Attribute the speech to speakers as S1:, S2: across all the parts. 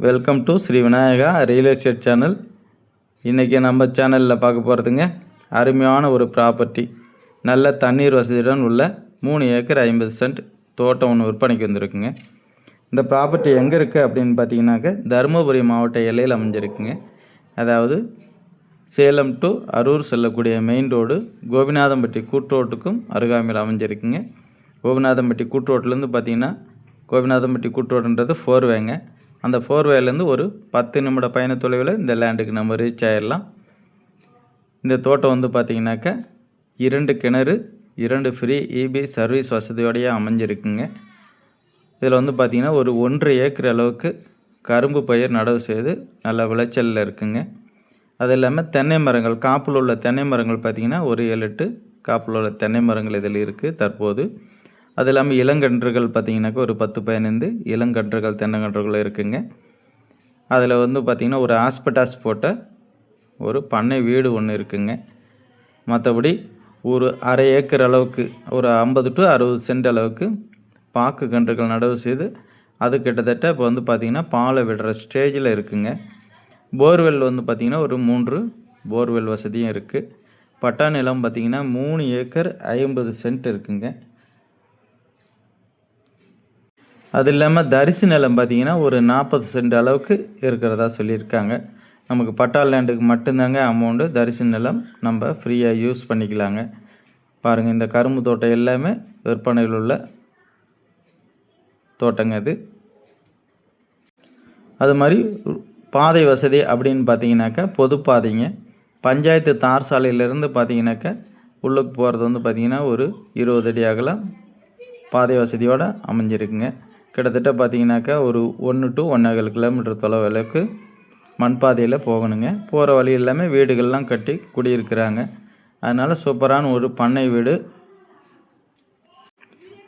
S1: Welcome to Sri Vinayaka real estate channel. இன்றைக்கி நம்ம சேனலில் பார்க்க போகிறதுங்க அருமையான ஒரு ப்ராப்பர்ட்டி. நல்ல தண்ணீர் வசதியுடன் உள்ள 3 ஏக்கர் 50 சென்ட் தோட்டம் ஒன்று விற்பனைக்கு வந்திருக்குங்க. இந்த ப்ராப்பர்ட்டி எங்கே இருக்குது அப்படின்னு பார்த்தீங்கன்னாக்க தருமபுரி மாவட்ட எல்லையில் அமைஞ்சிருக்குங்க. அதாவது சேலம் டு அரூர் செல்லக்கூடிய மெயின் ரோடு கோபிநாதம்பட்டி கூட்ரோட்டுக்கும் அருகாமையில் அமைஞ்சிருக்குங்க. கோபிநாதம்பட்டி கூட்ரோட்லேருந்து பார்த்தீங்கன்னா கோபிநாதம்பட்டி கூட்ரோடுன்றது 4 வேங்க. அந்த 4 வேலேருந்து ஒரு 10 நிமிட பயண தொலைவில் இந்த லேண்டுக்கு நம்ம ரீச் ஆகிடலாம். இந்த தோட்டம் வந்து பார்த்திங்கனாக்கா 2 கிணறு 2 ஃப்ரீ இபி சர்வீஸ் வசதியோடையே அமைஞ்சிருக்குங்க. இதில் வந்து பார்த்திங்கன்னா ஒரு 1.5 ஏக்கர் அளவுக்கு கரும்பு பயிர் நடவு செய்து நல்ல விளைச்சலில் இருக்குங்க. அது இல்லாமல் தென்னை மரங்கள், காப்பில் உள்ள தென்னை மரங்கள் பார்த்திங்கன்னா ஒரு 7-8 காப்பில் உள்ள தென்னை மரங்கள் இதில் இருக்குது தற்போது. அது இல்லாமல் இளங்கன்றுகள் பார்த்திங்கனாக்கா ஒரு 10-15 இளங்கன்றுகள் தென்னங்கன்றுகள் இருக்குங்க. அதில் வந்து பார்த்திங்கன்னா ஒரு ஆஸ்பெட்டாஸ் போட்ட ஒரு பண்ணை வீடு ஒன்று இருக்குங்க. மற்றபடி ஒரு 1/2 ஏக்கர் அளவுக்கு ஒரு 50 to 60 சென்ட் அளவுக்கு பாக்கு கன்றுகள் நடவு செய்து அது கிட்டத்தட்ட இப்போ வந்து பார்த்திங்கன்னா பாலை விடுற ஸ்டேஜில் இருக்குங்க. போர்வெல் வந்து பார்த்திங்கன்னா ஒரு 3 போர்வெல் வசதியும் இருக்குது. பட்டா நிலம் பார்த்திங்கன்னா 3 ஏக்கர் 50 சென்ட் இருக்குங்க. அது இல்லாமல் தரிசு நிலம் பார்த்திங்கன்னா ஒரு 40 சென்ட் அளவுக்கு இருக்கிறதா சொல்லியிருக்காங்க. நமக்கு பட்டா லேண்டுக்கு மட்டும்தாங்க அமௌண்ட்டு. தரிசு நிலம் நம்ம ஃப்ரீயாக யூஸ் பண்ணிக்கலாங்க. பாருங்கள், இந்த கரும்பு தோட்டம் எல்லாமே விற்பனையில் உள்ள தோட்டங்க இது. அது மாதிரி பாதை வசதி அப்படின்னு பார்த்தீங்கன்னாக்கா பொது பாதைங்க. பஞ்சாயத்து தார் சாலையிலேருந்து பார்த்தீங்கன்னாக்கா உள்ளுக்கு போகிறது வந்து பார்த்திங்கன்னா ஒரு 20 அடி அகலம் பாதை வசதியோடு அமைஞ்சிருக்குங்க. கிட்டத்தட்ட பார்த்திங்கனாக்கா ஒரு 1 to 1.25 கிலோமீட்டர் தொலைவு அளவுக்கு மண் பாதையில் போகணுங்க. போகிற வழி எல்லாமே வீடுகள்லாம் கட்டி குடியிருக்கிறாங்க. அதனால் சூப்பரான ஒரு பண்ணை வீடு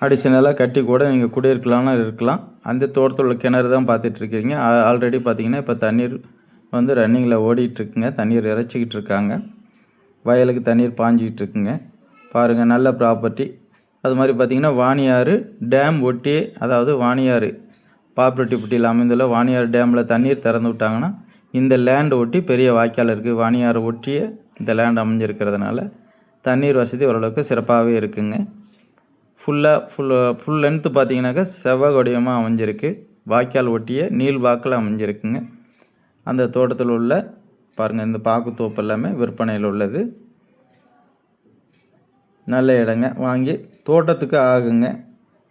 S1: அடிஷனலாக கட்டி கூட நீங்கள் குடியிருக்கலாம்னு இருக்கலாம். அந்த தோட்டத்தில் உள்ள கிணறு தான் பார்த்துட்ருக்கீங்க. ஆல்ரெடி பார்த்திங்கன்னா இப்போ தண்ணீர் வந்து ரன்னிங்கில் ஓடிட்டுருக்குங்க. தண்ணீர் இறைச்சிக்கிட்டு இருக்காங்க. வயலுக்கு தண்ணீர் பாஞ்சிக்கிட்டு இருக்குங்க. பாருங்கள், நல்ல ப்ராப்பர்ட்டி. அது மாதிரி பார்த்திங்கன்னா வாணியாறு டேம் ஒட்டியே, அதாவது வாணியாறு பாப்பிரெட்டிப்பட்டியில் அமைந்துள்ள வாணியாறு டேமில் தண்ணீர் திறந்து விட்டாங்கன்னா இந்த லேண்டு ஒட்டி பெரிய வாய்க்கால் இருக்குது. வாணியாறு ஒட்டியே இந்த லேண்ட் அமைஞ்சிருக்கிறதுனால தண்ணீர் வசதி ஓரளவுக்கு சிறப்பாகவே இருக்குங்க. ஃபுல் லென்த்து பார்த்திங்கனாக்கா செவ்வக வடிவமாக அமைஞ்சிருக்கு. வாய்க்கால் ஒட்டியே நீள் வாக்கில் அமைஞ்சிருக்குங்க. அந்த தோட்டத்தில் உள்ள பாருங்கள், இந்த பாக்குத்தோப்பு எல்லாமே விற்பனையில் உள்ளது. நல்ல இடங்க, வாங்கி தோட்டத்துக்கு ஆகுங்க.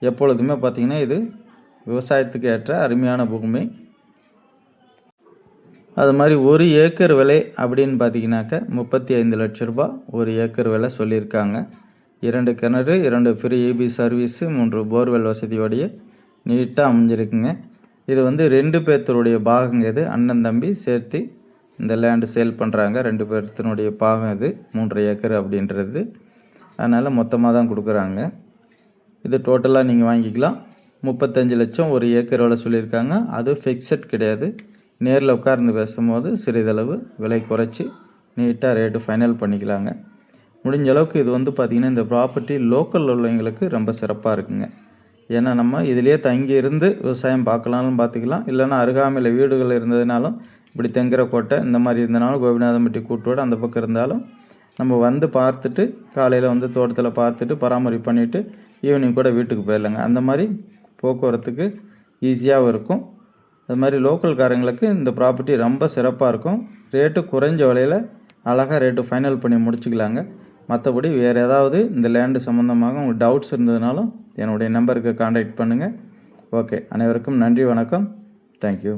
S1: எப்பொழுதுமே பார்த்திங்கன்னா இது விவசாயத்துக்கு ஏற்ற அருமையான பூமி. அது மாதிரி 1 ஏக்கர் விலை அப்படின்னு பார்த்திங்கனாக்கா 35 லட்ச ரூபா 1 ஏக்கர் விலை சொல்லியிருக்காங்க. 2 கிணறு 2 ஃப்ரீ இபி சர்வீஸு 3 போர்வெல் வசதியோடைய நீட்டாக அமைஞ்சிருக்குங்க. இது வந்து 2 பேர்த்தருடைய பாகங்க. இது அண்ணன் தம்பி சேர்த்து இந்த லேண்டு சேல் பண்ணுறாங்க. 2 பேர்த்தினுடைய பாகம் இது 3.5 ஏக்கர் அப்படின்றது. அதனால் மொத்தமாக தான் கொடுக்குறாங்க. இது டோட்டலாக நீங்கள் வாங்கிக்கலாம். 35 லட்சம் 1 ஏக்கர் விலை சொல்லியிருக்காங்க. அது ஃபிக்ஸட் கிடையாது. நேரில் உட்கார்ந்து பேசும்போது சிறிதளவு விலை குறைச்சி நீட்டாக ரேட்டு ஃபைனல் பண்ணிக்கலாங்க. முடிஞ்ச அளவுக்கு இது வந்து பார்த்திங்கன்னா இந்த ப்ராப்பர்ட்டி லோக்கலில் உள்ளவங்களுக்கு ரொம்ப சிறப்பாக இருக்குங்க. ஏன்னா நம்ம இதிலே தங்கி இருந்து விவசாயம் பார்க்கலாம்னு பார்த்துக்கலாம். இல்லைன்னா அருகாமையில் வீடுகள் இருந்ததுனாலும் இப்படி தெங்கரக்கோட்டை இந்த மாதிரி இருந்தனாலும் கோபிநாதம்பட்டி கூட்டோடு அந்த பக்கம் இருந்தாலும் நம்ம வந்து பார்த்துட்டு காலையில் வந்து தோட்டத்தில் பார்த்துட்டு பராமரிப்பு பண்ணிவிட்டு ஈவினிங் கூட வீட்டுக்கு போயிடலாங்க. அந்த மாதிரி போக்குவரத்துக்கு ஈஸியாகவும் இருக்கும். அது மாதிரி லோக்கல்காரங்களுக்கு இந்த ப்ராப்பர்ட்டி ரொம்ப சிறப்பாக இருக்கும். ரேட்டு குறைஞ்ச விலையில் அழகாக ரேட்டு ஃபைனல் பண்ணி முடிச்சுக்கலாங்க. மற்றபடி வேறு ஏதாவது இந்த லேண்டு சம்மந்தமாக உங்களுக்கு டவுட்ஸ் இருந்ததுனாலும் என்னுடைய நம்பருக்கு கான்டாக்ட் பண்ணுங்கள். ஓகே, அனைவருக்கும் நன்றி, வணக்கம், தேங்க்யூ.